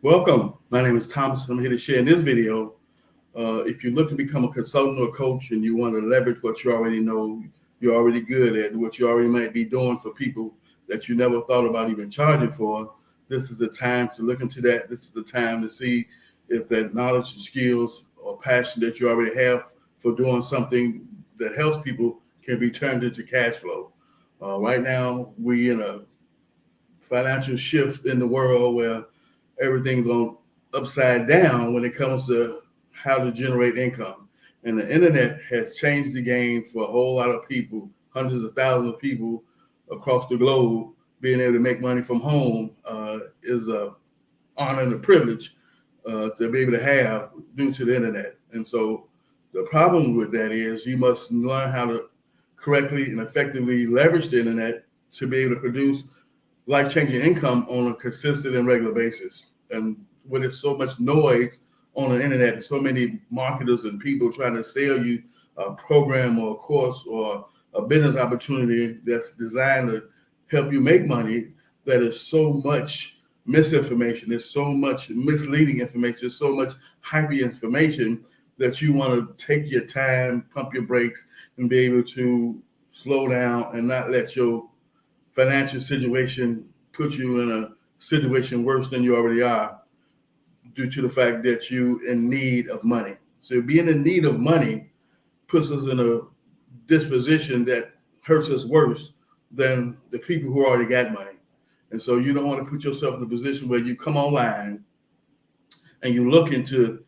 Welcome. My name is Thomas. I'm here to share in this video. If you look to become a consultant or coach and you want to leverage what you already know, you're already good at, and what you already might be doing for people that you never thought about even charging for, this is the time to look into that. This is the time to see if that knowledge and skills or passion that you already have for doing something that helps people can be turned into cash flow. Right now, we're in a financial shift in the world where everything's on upside down when it comes to how to generate income. And the internet has changed the game for a whole lot of people, hundreds of thousands of people across the globe. Being able to make money from home is a honor and a privilege to be able to have due to the internet. And so the problem with that is you must learn how to correctly and effectively leverage the internet to be able to produce life-changing income on a consistent and regular basis. And with it so much noise on the internet, so many marketers and people trying to sell you a program or a course or a business opportunity that's designed to help you make money, that is so much misinformation, there's so much misleading information, there's so much hype information that you want to take your time, pump your brakes, and be able to slow down and not let your financial situation put you in a situation worse than you already are due to the fact that you in need of money. So being in need of money puts us in a disposition that hurts us worse than the people who already got money. And so you don't want to put yourself in a position where you come online and you look into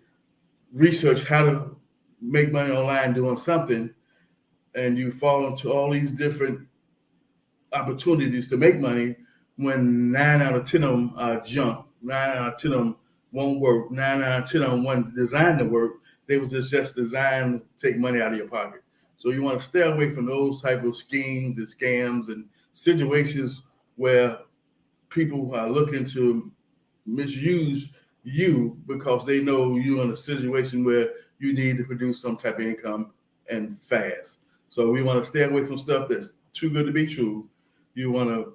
research how to make money online doing something, and you fall into all these different opportunities to make money when 9 out of 10 of them are junk. 9 out of 10 of them won't work. 9 out of 10 of them weren't designed to work. They were just designed to take money out of your pocket. So you want to stay away from those type of schemes and scams and situations where people are looking to misuse you because they know you're in a situation where you need to produce some type of income and fast. So we want to stay away from stuff that's too good to be true. You want to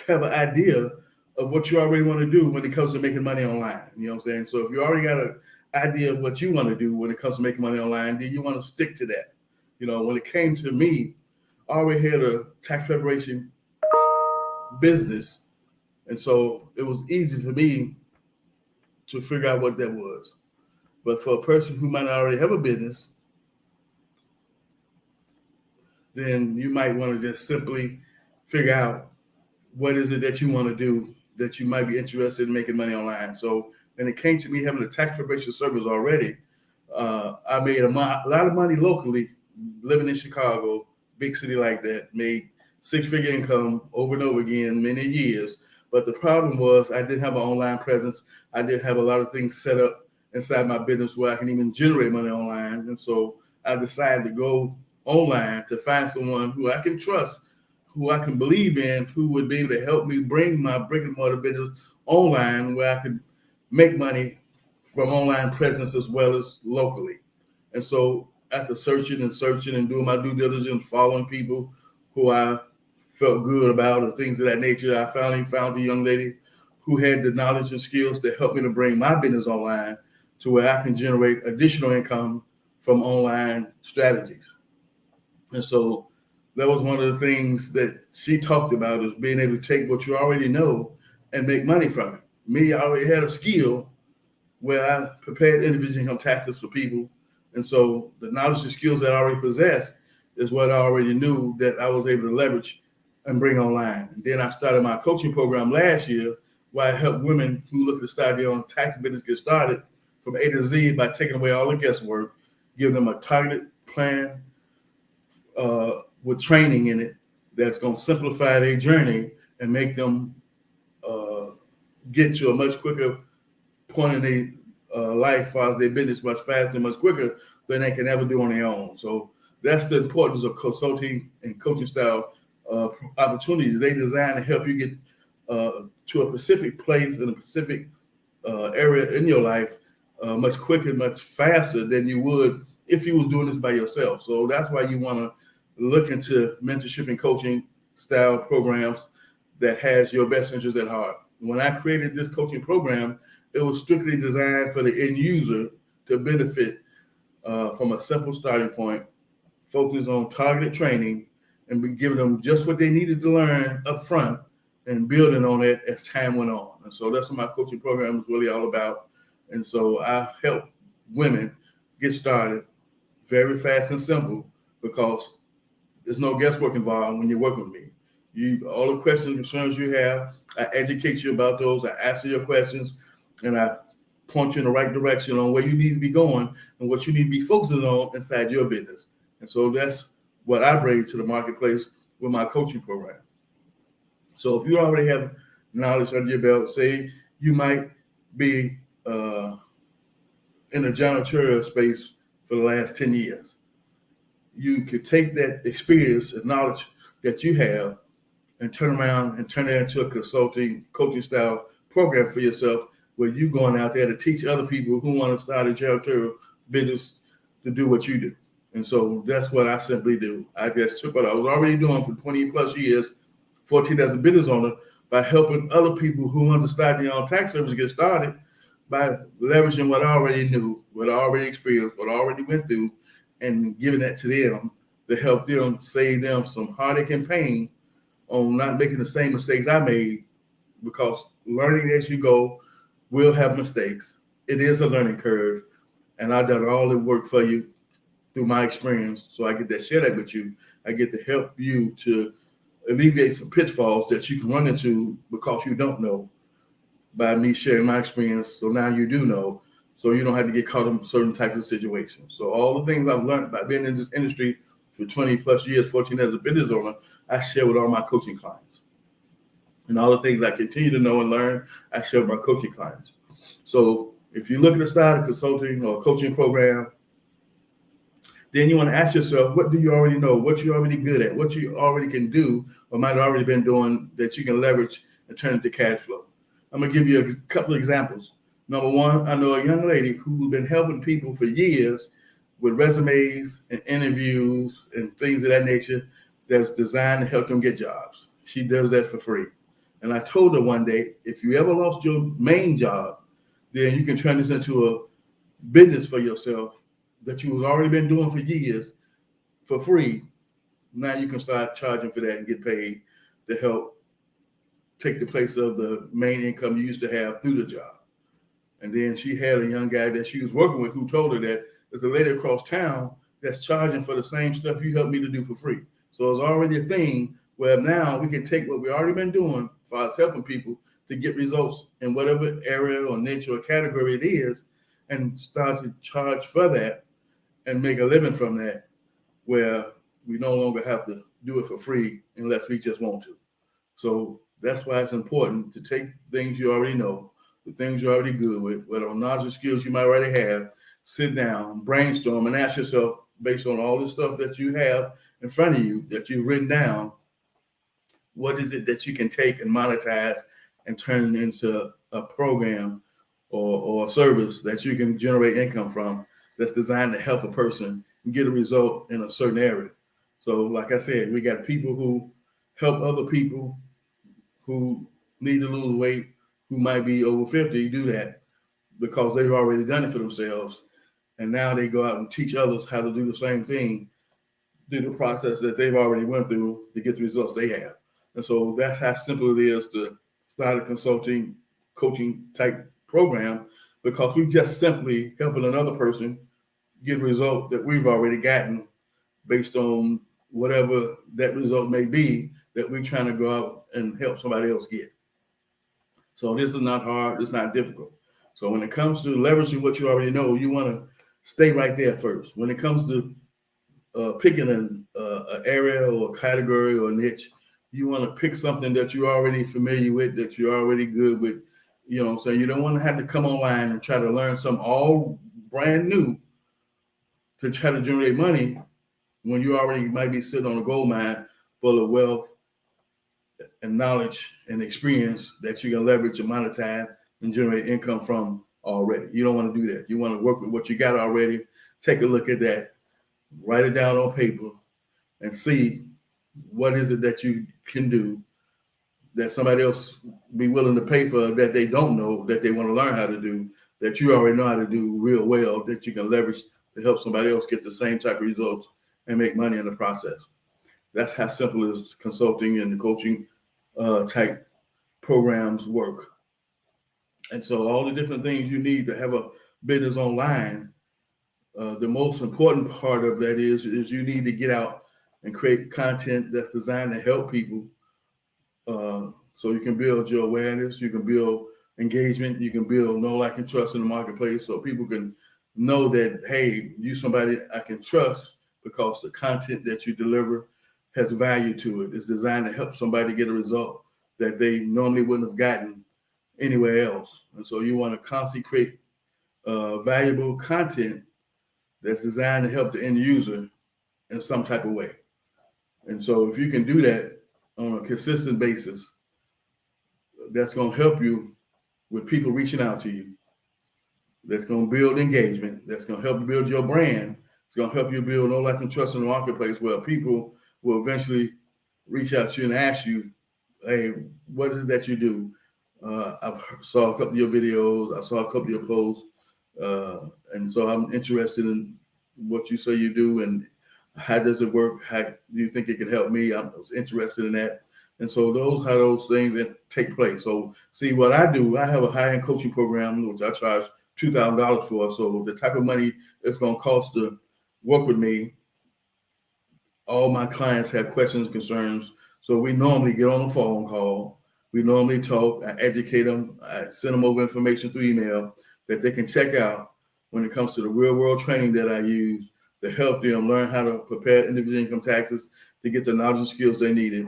have an idea of what you already want to do when it comes to making money online. You know what I'm saying? So if you already got an idea of what you want to do when it comes to making money online, then you want to stick to that. You know, when it came to me, I already had a tax preparation business. And so it was easy for me to figure out what that was. But for a person who might not already have a business, then you might want to just simply figure out what is it that you want to do that you might be interested in making money online. So when it came to me having a tax preparation service already, I made a lot of money locally, living in Chicago, big city like that, made six-figure income over and over again, many years. But the problem was I didn't have an online presence. I didn't have a lot of things set up inside my business where I can even generate money online. And so I decided to go online to find someone who I can trust, who I can believe in, who would be able to help me bring my brick and mortar business online where I could make money from online presence as well as locally. And so after searching and doing my due diligence, following people who I felt good about and things of that nature, I finally found a young lady who had the knowledge and skills to help me to bring my business online to where I can generate additional income from online strategies. And so that was one of the things that she talked about, is being able to take what you already know and make money from it. Me, I already had a skill where I prepared individual income taxes for people. And so the knowledge and skills that I already possessed is what I already knew that I was able to leverage and bring online. And then I started my coaching program last year where I help women who look to start their own tax business get started from A to Z by taking away all the guesswork, giving them a targeted plan with training in it that's going to simplify their journey and make them uh, get to a much quicker point in their life as far as their business much faster, much quicker than they can ever do on their own. So that's the importance of consulting and coaching style opportunities. They designed to help you get to a specific place in a specific area in your life much quicker, much faster than you would if you was doing this by yourself. So that's why you want to look into mentorship and coaching style programs that has your best interest at heart. When I created this coaching program, it was strictly designed for the end user to benefit from a simple starting point, focus on targeted training, and be giving them just what they needed to learn up front and building on it as time went on. And so that's what my coaching program is really all about. And so I help women get started very fast and simple because there's no guesswork involved when you're working with me. All the questions and concerns you have, I educate you about those. I answer your questions, and I point you in the right direction on where you need to be going and what you need to be focusing on inside your business. And so that's what I bring to the marketplace with my coaching program. So if you already have knowledge under your belt, say you might be in a janitorial space for the last 10 years. You could take that experience and knowledge that you have and turn around and turn it into a consulting, coaching style program for yourself where you're going out there to teach other people who want to start a janitorial business to do what you do. And so that's what I simply do. I just took what I was already doing for 20 plus years, 14 as a business owner, by helping other people who want to start their own tax service get started by leveraging what I already knew, what I already experienced, what I already went through, and giving that to them to help them save them some heartache and pain on not making the same mistakes I made, because learning as you go will have mistakes. It is a learning curve, and I've done all the work for you through my experience, so I get to share that with you. I get to help you to alleviate some pitfalls that you can run into because you don't know by me sharing my experience. So now you do know, so you don't have to get caught in certain types of situations. So all the things I've learned by being in this industry for 20 plus years, 14 as a business owner, I share with all my coaching clients. And all the things I continue to know and learn, I share with my coaching clients. So if you're looking to start a consulting or coaching program, then you want to ask yourself, what do you already know? What you're already good at? What you already can do or might have already been doing that you can leverage and turn into cash flow? I'm going to give you a couple of examples. Number one, I know a young lady who's been helping people for years with resumes and interviews and things of that nature that's designed to help them get jobs. She does that for free. And I told her one day, if you ever lost your main job, then you can turn this into a business for yourself that you was already been doing for years for free. Now you can start charging for that and get paid to help take the place of the main income you used to have through the job. And then she had a young guy that she was working with who told her that there's a lady across town that's charging for the same stuff you helped me to do for free. So it's already a thing where now we can take what we've already been doing as far as helping people to get results in whatever area or niche or category it is and start to charge for that and make a living from that, where we no longer have to do it for free unless we just want to. So that's why it's important to take things you already know, the things you're already good with, whatever knowledge or skills you might already have, sit down, brainstorm, and ask yourself, based on all the stuff that you have in front of you, that you've written down, what is it that you can take and monetize and turn into a program or a service that you can generate income from that's designed to help a person get a result in a certain area. So like I said, we got people who help other people who need to lose weight, who might be over 50, do that because they've already done it for themselves. And now they go out and teach others how to do the same thing, do the process that they've already went through to get the results they have. And so that's how simple it is to start a consulting, coaching type program, because we just simply helping another person get a result that we've already gotten based on whatever that result may be that we're trying to go out and help somebody else get. So this is not hard. It's not difficult. So when it comes to leveraging what you already know, you want to stay right there first. When it comes to picking an area or a category or a niche, you want to pick something that you're already familiar with, that you're already good with. So you don't want to have to come online and try to learn something all brand new to try to generate money when you already might be sitting on a gold mine full of wealth and knowledge and experience that you can leverage and monetize and generate income from already. You don't want to do that. You want to work with what you got already. Take a look at that, write it down on paper, and see what is it that you can do that somebody else be willing to pay for that they don't know, that they want to learn how to do, that you already know how to do real well, that you can leverage to help somebody else get the same type of results and make money in the process. That's how simple as consulting and coaching type programs work. And so all the different things you need to have a business online, the most important part of that is you need to get out and create content that's designed to help people. So you can build your awareness, you can build engagement, you can build know, like, and trust in the marketplace, so people can know that, hey, you somebody I can trust because the content that you deliver has value to it. It's designed to help somebody get a result that they normally wouldn't have gotten anywhere else. And so you want to constantly create valuable content that's designed to help the end user in some type of way. And so if you can do that on a consistent basis, that's going to help you with people reaching out to you. That's going to build engagement. That's going to help you build your brand. It's going to help you build know, like, and trust in the marketplace, where people will eventually reach out to you and ask you, hey, what is it that you do? I saw a couple of your videos. I saw a couple of your posts. And so I'm interested in what you say you do and how does it work? How do you think it can help me? I was interested in that. And so those are those things that take place. So see what I do, I have a high-end coaching program, which I charge $2,000 for. So the type of money it's going to cost to work with me, all my clients have questions and concerns. So we normally get on a phone call. We normally talk. I educate them. I send them over information through email that they can check out when it comes to the real world training that I use to help them learn how to prepare individual income taxes to get the knowledge and skills they needed.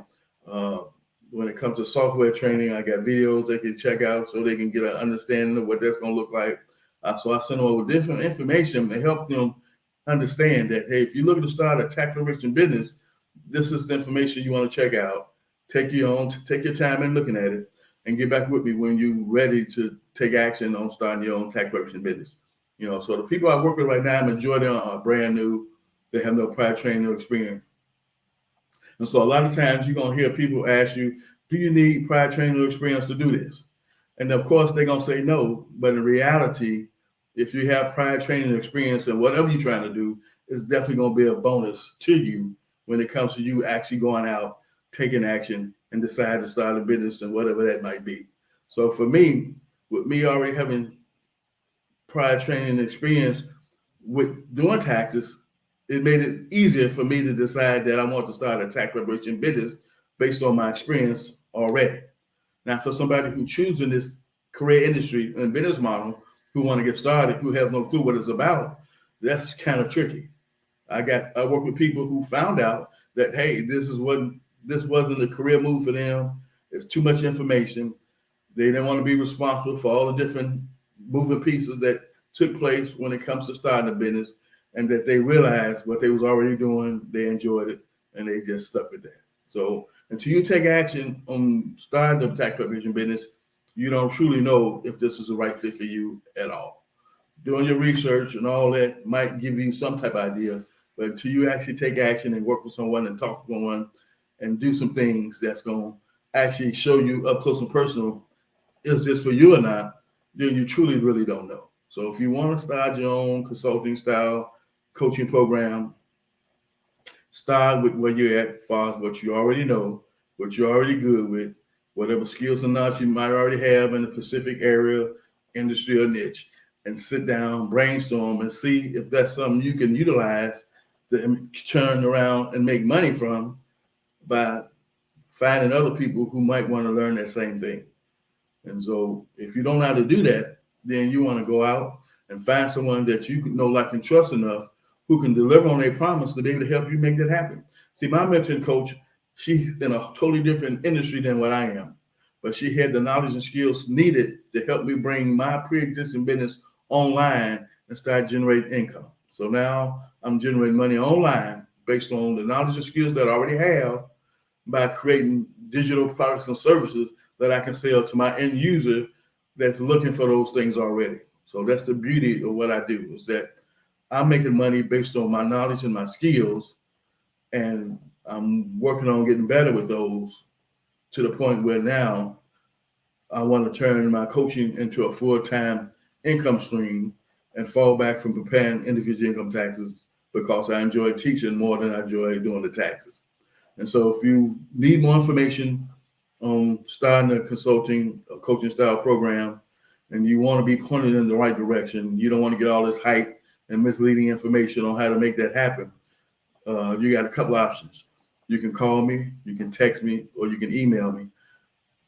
When it comes to software training, I got videos they can check out so they can get an understanding of what that's going to look like. So I send them over different information to help them understand that, hey, if you're looking to start a tax preparation business, this is the information you want to check out. Take your time in looking at it, and get back with me when you're ready to take action on starting your own tax preparation business. So the people I work with right now, majority are brand new. They have no prior training or experience. And so a lot of times you're going to hear people ask you, do you need prior training or experience to do this? And of course, they're going to say no. But in reality, if you have prior training or experience in whatever you're trying to do, it's definitely going to be a bonus to you when it comes to you actually going out, taking action, and decide to start a business and whatever that might be. So for me, with me already having prior training and experience with doing taxes, it made it easier for me to decide that I want to start a tax preparation business based on my experience already. Now, for somebody who choosing this career industry and business model, who want to get started, who have no clue what it's about, that's kind of tricky. I work with people who found out that, hey, this wasn't a career move for them. It's too much information. They didn't want to be responsible for all the different moving pieces that took place when it comes to starting a business, and that they realized what they was already doing, they enjoyed it, and they just stuck with that. So until you take action on starting the tax preparation business, you don't truly know if this is the right fit for you at all. Doing your research and all that might give you some type of idea, but until you actually take action and work with someone and talk to someone and do some things that's going to actually show you up close and personal, is this for you or not, then you truly really don't know. So if you want to start your own consulting style coaching program, start with where you're at as far as what you already know, what you're already good with, whatever skills and knowledge you might already have in the specific area, industry, or niche, and sit down, brainstorm, and see if that's something you can utilize to turn around and make money from by finding other people who might want to learn that same thing. And so if you don't know how to do that, then you want to go out and find someone that you know, like, and trust enough who can deliver on their promise to be able to help you make that happen. See, my mentoring coach, she's in a totally different industry than what I am, but she had the knowledge and skills needed to help me bring my pre-existing business online and start generating income. So now I'm generating money online based on the knowledge and skills that I already have by creating digital products and services that I can sell to my end user that's looking for those things already. So that's the beauty of what I do, is that I'm making money based on my knowledge and my skills, and I'm working on getting better with those to the point where now I want to turn my coaching into a full-time income stream and fall back from preparing individual income taxes because I enjoy teaching more than I enjoy doing the taxes. And so if you need more information on starting a consulting, a coaching style program, and you want to be pointed in the right direction, you don't want to get all this hype and misleading information on how to make that happen, you got a couple options. You can call me, you can text me, or you can email me.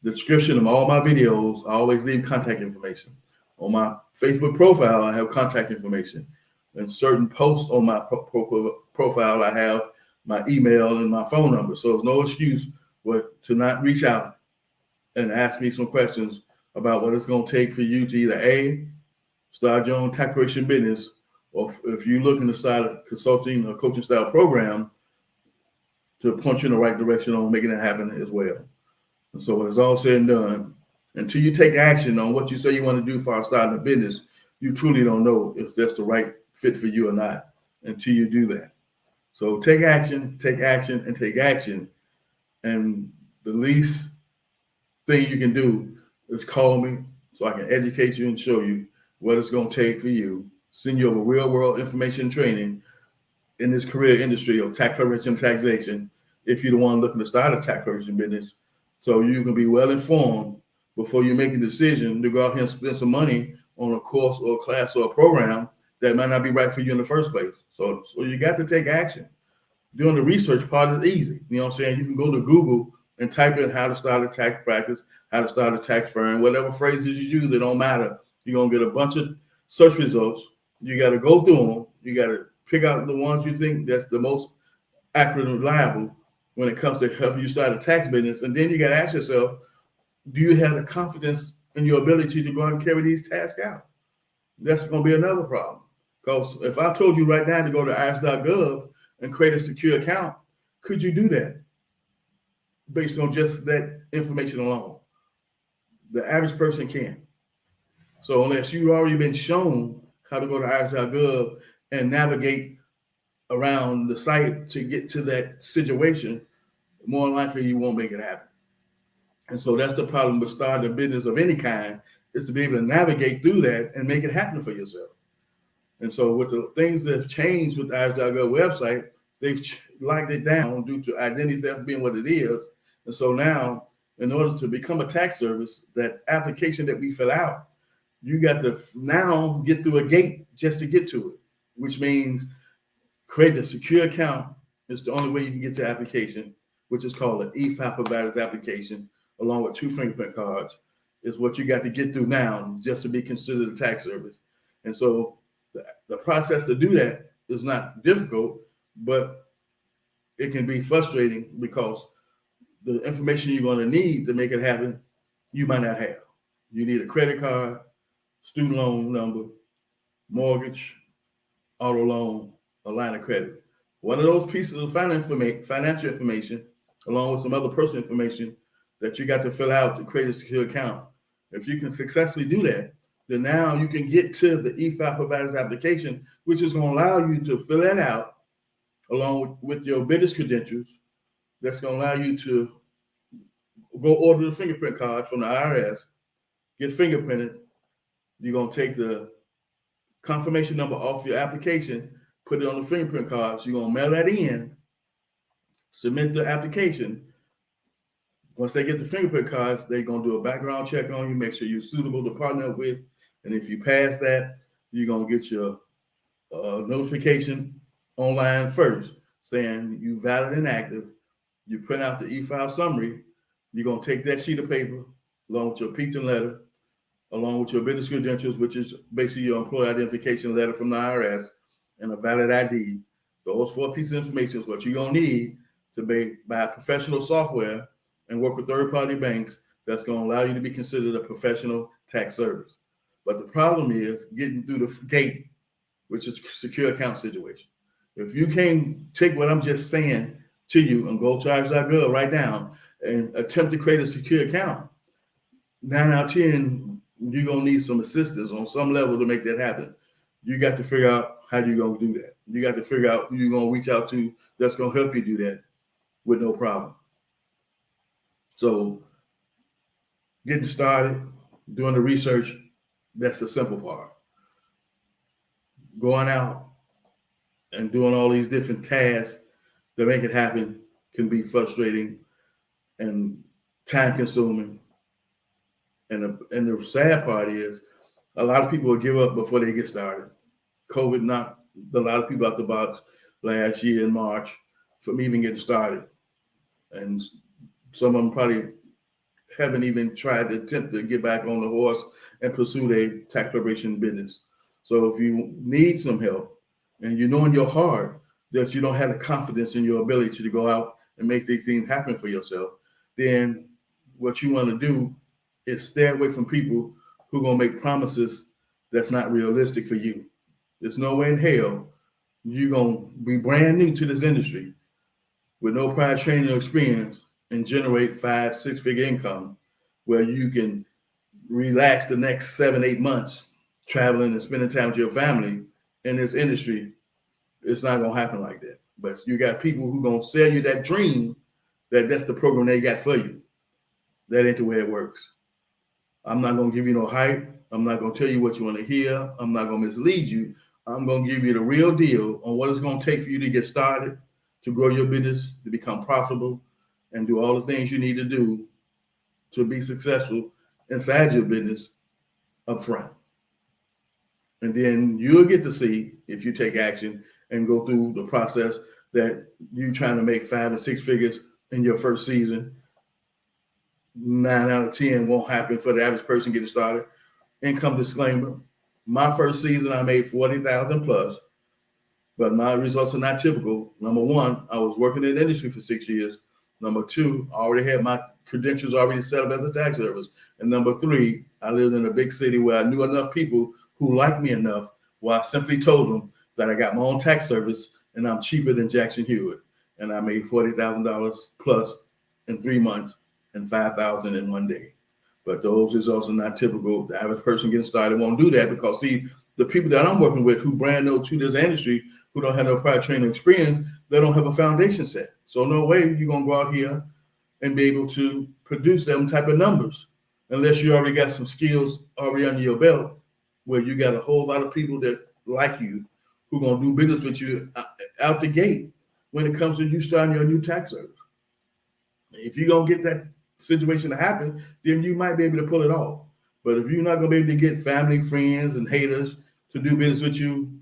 The description of all my videos, I always leave contact information. On my Facebook profile, I have contact information. And certain posts on my profile, I have my email and my phone number. So there's no excuse to not reach out and ask me some questions about what it's going to take for you to either A, start your own tax preparation business, or if you're looking to start a consulting or coaching style program, to point you in the right direction on making it happen as well. And so when it's all said and done, until you take action on what you say you want to do for starting a business, you truly don't know if that's the right fit for you or not until you do that. So take action, take action, and take action. And the least thing you can do is call me so I can educate you and show you what it's going to take for you, send you over real world information training in this career industry of tax preparation and taxation, if you're the one looking to start a tax preparation business, so you can be well informed before you make a decision to go out here and spend some money on a course or a class or a program that might not be right for you in the first place. So you got to take action. Doing the research part is easy. You know what I'm saying? You can go to Google and type in how to start a tax practice, how to start a tax firm, whatever phrases you use, they don't matter. You're going to get a bunch of search results. You got to go through them. You got to pick out the ones you think that's the most accurate and reliable when it comes to helping you start a tax business. And then you got to ask yourself, do you have the confidence in your ability to go out and carry these tasks out? That's going to be another problem. Because if I told you right now to go to irs.gov and create a secure account, could you do that based on just that information alone? The average person can't. So unless you've already been shown how to go to irs.gov and navigate around the site to get to that situation, more likely you won't make it happen. And so that's the problem with starting a business of any kind, is to be able to navigate through that and make it happen for yourself. And so with the things that have changed with the irs.gov website, they've locked it down due to identity theft being what it is. And so now, in order to become a tax service, that application that we fill out, you got to now get through a gate just to get to it, which means creating a secure account is the only way you can get your application, which is called an e-file provider's application, along with 2 fingerprint cards, is what you got to get through now just to be considered a tax service. And so the process to do that is not difficult, but it can be frustrating because the information you're going to need to make it happen, you might not have. You need a credit card, student loan number, mortgage, auto loan, a line of credit. One of those pieces of financial information, along with some other personal information that you got to fill out to create a secure account. If you can successfully do that, then now you can get to the e-file provider's application, which is going to allow you to fill that out along with your business credentials. That's going to allow you to go order the fingerprint card from the IRS, get fingerprinted. You're going to take the confirmation number off your application, put it on the fingerprint cards. You're going to mail that in, submit the application. Once they get the fingerprint cards, they're going to do a background check on you, make sure you're suitable to partner with. And if you pass that, you're going to get your notification online first saying you valid and active. You print out the e-file summary. You're going to take that sheet of paper along with your peach letter, along with your business credentials, which is basically your employee identification letter from the IRS, and a valid ID. Those 4 pieces of information is what you're going to need to buy professional software and work with third-party banks that's going to allow you to be considered a professional tax service. But the problem is getting through the gate, which is a secure account situation. If you can't take what I'm just saying to you and go to irs.gov right now and attempt to create a secure account, 9 out of 10, you're going to need some assistance on some level to make that happen. You got to figure out how you're going to do that. You got to figure out who you're going to reach out to that's going to help you do that with no problem. So getting started, doing the research, that's the simple part. Going out and doing all these different tasks to make it happen can be frustrating and time consuming. And the sad part is a lot of people will give up before they get started. COVID knocked a lot of people out the box last year in March from even getting started. And some of them probably haven't even tried to attempt to get back on the horse and pursue their tax preparation business. So if you need some help and you know in your heart that you don't have the confidence in your ability to go out and make these things happen for yourself, then what you want to do is stay away from people who are going to make promises that's not realistic for you. There's no way in hell you're going to be brand new to this industry with no prior training or experience and generate 5-6 figure income where you can relax the next 7-8 months traveling and spending time with your family in this industry. It's not going to happen like that. But you got people who going to sell you that dream that that's the program they got for you. That ain't the way it works. I'm not going to give you no hype. I'm not going to tell you what you want to hear. I'm not going to mislead you. I'm going to give you the real deal on what it's going to take for you to get started, to grow your business, to become profitable, and do all the things you need to do to be successful inside your business up front. And then you'll get to see if you take action and go through the process that you're trying to make 5 and 6 figures in your first season. 9 out of 10 won't happen for the average person getting started. Income disclaimer: my first season I made 40,000 plus, but my results are not typical. Number one, I was working in the industry for 6 years. Number two, I already had my credentials already set up as a tax service. And number three, I lived in a big city where I knew enough people who liked me enough where I simply told them that I got my own tax service and I'm cheaper than Jackson Hewitt. And I made $40,000 plus in 3 months and $5,000 in 1 day. But those results are not typical. The average person getting started won't do that because, see, the people that I'm working with who brand new to this industry, who don't have no prior training experience, they don't have a foundation set. So no way you're going to go out here and be able to produce them type of numbers unless you already got some skills already under your belt where you got a whole lot of people that like you who are going to do business with you out the gate when it comes to you starting your new tax service. If you're going to get that situation to happen, then you might be able to pull it off. But if you're not going to be able to get family, friends, and haters to do business with you,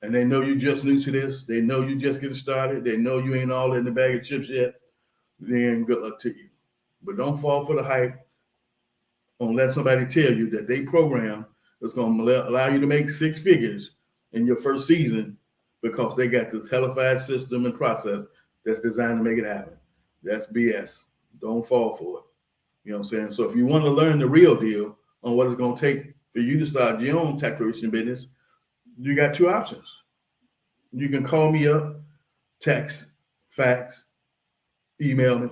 and they know you just new to this, they know you just getting started, they know you ain't all in the bag of chips yet, then good luck to you. But don't fall for the hype. Don't let somebody tell you that they program is going to allow you to make 6 figures in your first season because they got this hellified system and process that's designed to make it happen. That's BS. Don't fall for it. You know what I'm saying? So if you want to learn the real deal on what it's going to take for you to start your own tax preparation business, you got 2 options. You can call me up, text, fax, email me.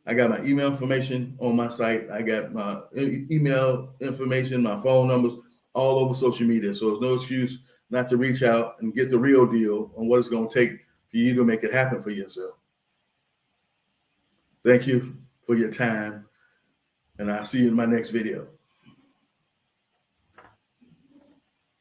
I got my email information on my site. I got my email information, my phone numbers all over social media. So there's no excuse not to reach out and get the real deal on what it's going to take for you to make it happen for yourself. Thank you for your time, and I'll see you in my next video.